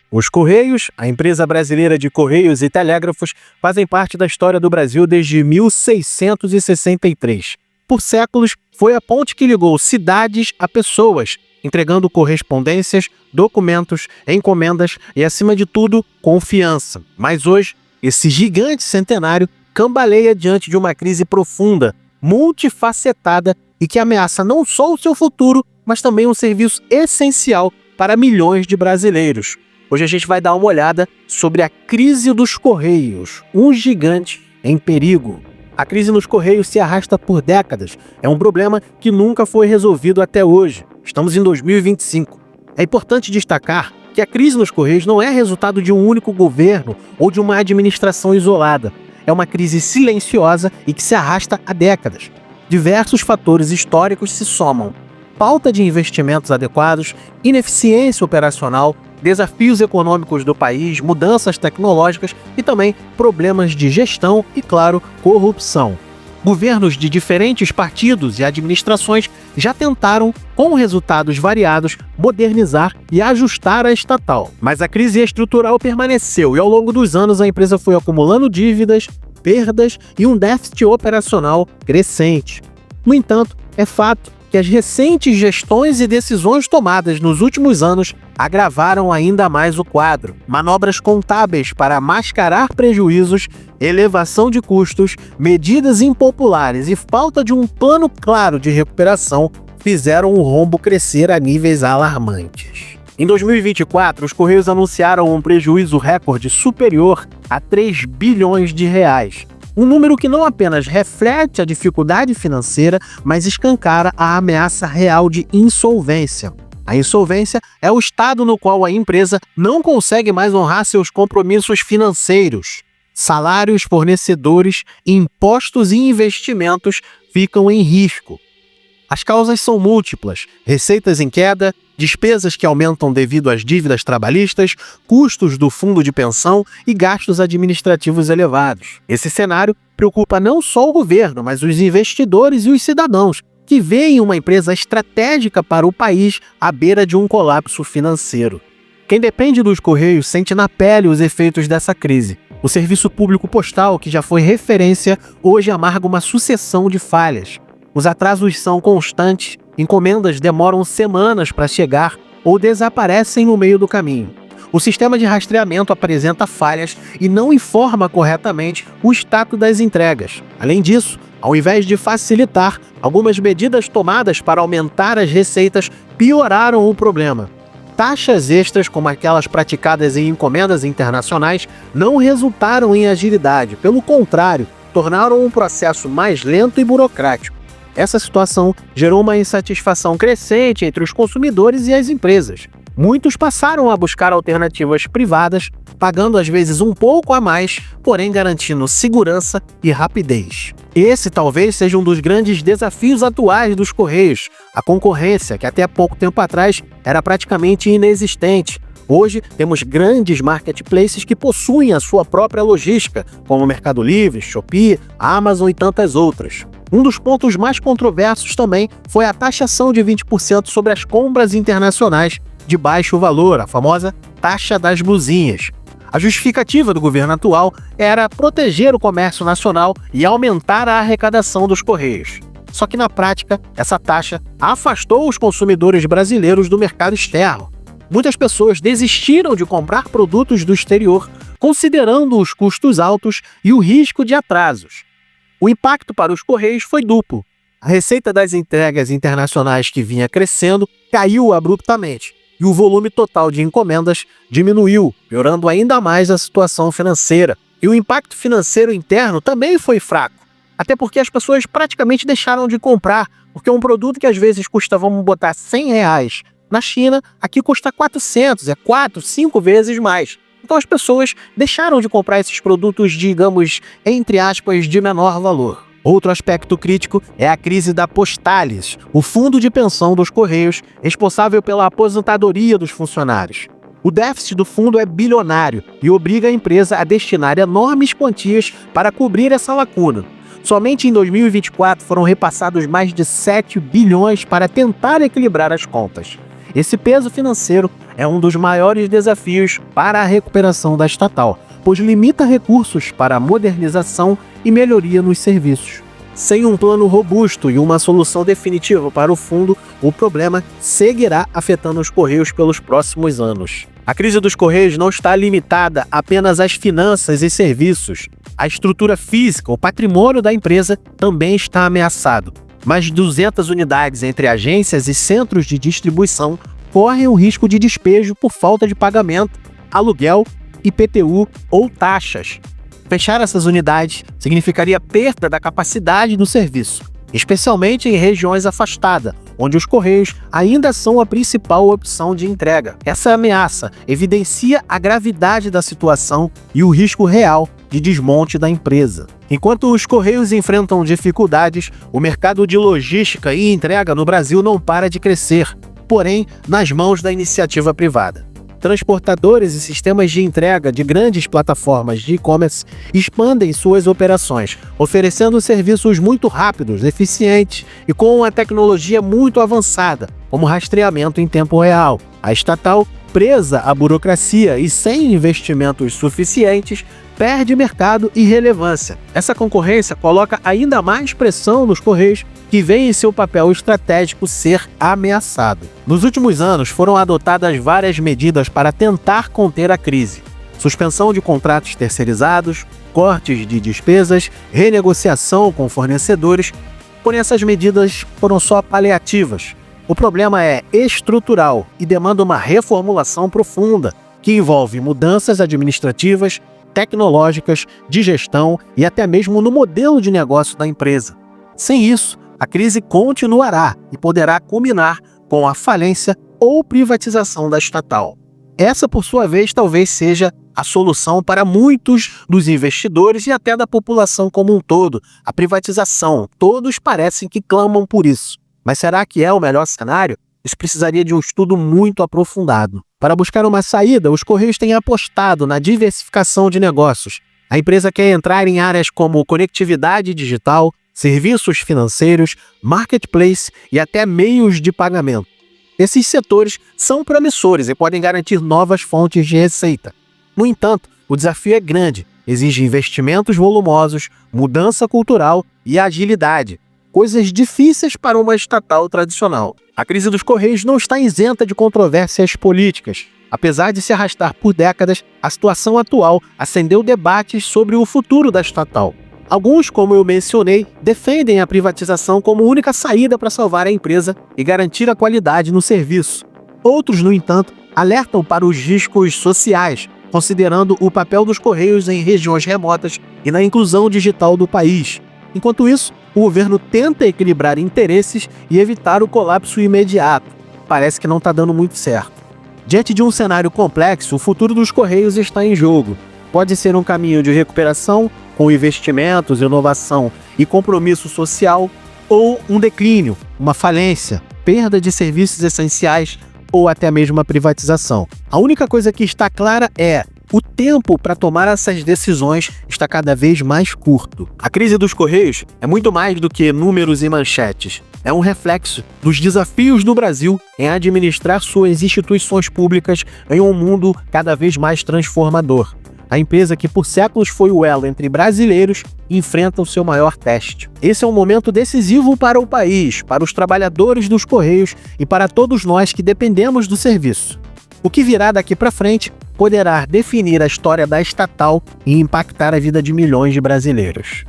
Os Correios, a empresa brasileira de Correios e Telégrafos, fazem parte da história do Brasil desde 1663. Por séculos, foi a ponte que ligou cidades a pessoas, entregando correspondências, documentos, encomendas e, acima de tudo, confiança. Mas hoje, esse gigante centenário cambaleia diante de uma crise profunda, multifacetada e que ameaça não só o seu futuro, mas também um serviço essencial para milhões de brasileiros. Hoje a gente vai dar uma olhada sobre a crise dos Correios, um gigante em perigo. A crise nos Correios se arrasta por décadas. É um problema que nunca foi resolvido até hoje. Estamos em 2025. É importante destacar que a crise nos Correios não é resultado de um único governo ou de uma administração isolada. É uma crise silenciosa e que se arrasta há décadas. Diversos fatores históricos se somam: falta de investimentos adequados, ineficiência operacional, desafios econômicos do país, mudanças tecnológicas e também problemas de gestão e, claro, corrupção. Governos de diferentes partidos e administrações já tentaram, com resultados variados, modernizar e ajustar a estatal. Mas a crise estrutural permaneceu e, ao longo dos anos, a empresa foi acumulando dívidas, perdas e um déficit operacional crescente. No entanto, é fato que as recentes gestões e decisões tomadas nos últimos anos agravaram ainda mais o quadro. Manobras contábeis para mascarar prejuízos, elevação de custos, medidas impopulares e falta de um plano claro de recuperação fizeram o rombo crescer a níveis alarmantes. Em 2024, os Correios anunciaram um prejuízo recorde superior a 3 bilhões de reais. Um número que não apenas reflete a dificuldade financeira, mas escancara a ameaça real de insolvência. A insolvência é o estado no qual a empresa não consegue mais honrar seus compromissos financeiros. Salários, fornecedores, impostos e investimentos ficam em risco. As causas são múltiplas: receitas em queda, despesas que aumentam devido às dívidas trabalhistas, custos do fundo de pensão e gastos administrativos elevados. Esse cenário preocupa não só o governo, mas os investidores e os cidadãos, que veem uma empresa estratégica para o país à beira de um colapso financeiro. Quem depende dos Correios sente na pele os efeitos dessa crise. O serviço público postal, que já foi referência, hoje amarga uma sucessão de falhas. Os atrasos são constantes, encomendas demoram semanas para chegar ou desaparecem no meio do caminho. O sistema de rastreamento apresenta falhas e não informa corretamente o status das entregas. Além disso, ao invés de facilitar, algumas medidas tomadas para aumentar as receitas pioraram o problema. Taxas extras, como aquelas praticadas em encomendas internacionais, não resultaram em agilidade. Pelo contrário, tornaram o processo mais lento e burocrático. Essa situação gerou uma insatisfação crescente entre os consumidores e as empresas. Muitos passaram a buscar alternativas privadas, pagando às vezes um pouco a mais, porém garantindo segurança e rapidez. Esse talvez seja um dos grandes desafios atuais dos Correios: a concorrência, que até pouco tempo atrás era praticamente inexistente. Hoje, temos grandes marketplaces que possuem a sua própria logística, como o Mercado Livre, Shopee, Amazon e tantas outras. Um dos pontos mais controversos também foi a taxação de 20% sobre as compras internacionais de baixo valor, a famosa taxa das blusinhas. A justificativa do governo atual era proteger o comércio nacional e aumentar a arrecadação dos Correios. Só que na prática, essa taxa afastou os consumidores brasileiros do mercado externo. Muitas pessoas desistiram de comprar produtos do exterior, considerando os custos altos e o risco de atrasos. O impacto para os Correios foi duplo. A receita das entregas internacionais, que vinha crescendo, caiu abruptamente, e o volume total de encomendas diminuiu, piorando ainda mais a situação financeira. E o impacto financeiro interno também foi fraco, até porque as pessoas praticamente deixaram de comprar, porque um produto que às vezes custa, vamos botar, R$100, na China, aqui custa 400, é 4, 5 vezes mais. Então as pessoas deixaram de comprar esses produtos, digamos, entre aspas, de menor valor. Outro aspecto crítico é a crise da Postalis, o fundo de pensão dos Correios, responsável pela aposentadoria dos funcionários. O déficit do fundo é bilionário e obriga a empresa a destinar enormes quantias para cobrir essa lacuna. Somente em 2024 foram repassados mais de 7 bilhões para tentar equilibrar as contas. Esse peso financeiro é um dos maiores desafios para a recuperação da estatal, pois limita recursos para a modernização e melhoria nos serviços. Sem um plano robusto e uma solução definitiva para o fundo, o problema seguirá afetando os Correios pelos próximos anos. A crise dos Correios não está limitada apenas às finanças e serviços. A estrutura física, o patrimônio da empresa também está ameaçado. Mais de 200 unidades entre agências e centros de distribuição correm o risco de despejo por falta de pagamento, aluguel, IPTU ou taxas. Fechar essas unidades significaria perda da capacidade do serviço, especialmente em regiões afastadas, onde os Correios ainda são a principal opção de entrega. Essa ameaça evidencia a gravidade da situação e o risco real de desmonte da empresa. Enquanto os Correios enfrentam dificuldades, o mercado de logística e entrega no Brasil não para de crescer, porém nas mãos da iniciativa privada. Transportadores e sistemas de entrega de grandes plataformas de e-commerce expandem suas operações, oferecendo serviços muito rápidos, eficientes e com uma tecnologia muito avançada, como rastreamento em tempo real. A estatal, presa à burocracia e sem investimentos suficientes, perde mercado e relevância. Essa concorrência coloca ainda mais pressão nos Correios, que veem seu papel estratégico ser ameaçado. Nos últimos anos, foram adotadas várias medidas para tentar conter a crise. Suspensão de contratos terceirizados, cortes de despesas, renegociação com fornecedores, porém essas medidas foram só paliativas. O problema é estrutural e demanda uma reformulação profunda, que envolve mudanças administrativas, tecnológicas, de gestão e até mesmo no modelo de negócio da empresa. Sem isso, a crise continuará e poderá culminar com a falência ou privatização da estatal. Essa, por sua vez, talvez seja a solução para muitos dos investidores e até da população como um todo, a privatização. Todos parecem que clamam por isso. Mas será que é o melhor cenário? Isso precisaria de um estudo muito aprofundado. Para buscar uma saída, os Correios têm apostado na diversificação de negócios. A empresa quer entrar em áreas como conectividade digital, serviços financeiros, marketplace e até meios de pagamento. Esses setores são promissores e podem garantir novas fontes de receita. No entanto, o desafio é grande, exige investimentos volumosos, mudança cultural e agilidade, coisas difíceis para uma estatal tradicional. A crise dos Correios não está isenta de controvérsias políticas. Apesar de se arrastar por décadas, a situação atual acendeu debates sobre o futuro da estatal. Alguns, como eu mencionei, defendem a privatização como única saída para salvar a empresa e garantir a qualidade no serviço. Outros, no entanto, alertam para os riscos sociais, considerando o papel dos Correios em regiões remotas e na inclusão digital do país. Enquanto isso, o governo tenta equilibrar interesses e evitar o colapso imediato. Parece que não está dando muito certo. Diante de um cenário complexo, o futuro dos Correios está em jogo. Pode ser um caminho de recuperação, com investimentos, inovação e compromisso social, ou um declínio, uma falência, perda de serviços essenciais ou até mesmo a privatização. A única coisa que está clara é: o tempo para tomar essas decisões está cada vez mais curto. A crise dos Correios é muito mais do que números e manchetes. É um reflexo dos desafios do Brasil em administrar suas instituições públicas em um mundo cada vez mais transformador. A empresa que por séculos foi o elo entre brasileiros enfrenta o seu maior teste. Esse é um momento decisivo para o país, para os trabalhadores dos Correios e para todos nós que dependemos do serviço. O que virá daqui para frente poderá definir a história da estatal e impactar a vida de milhões de brasileiros.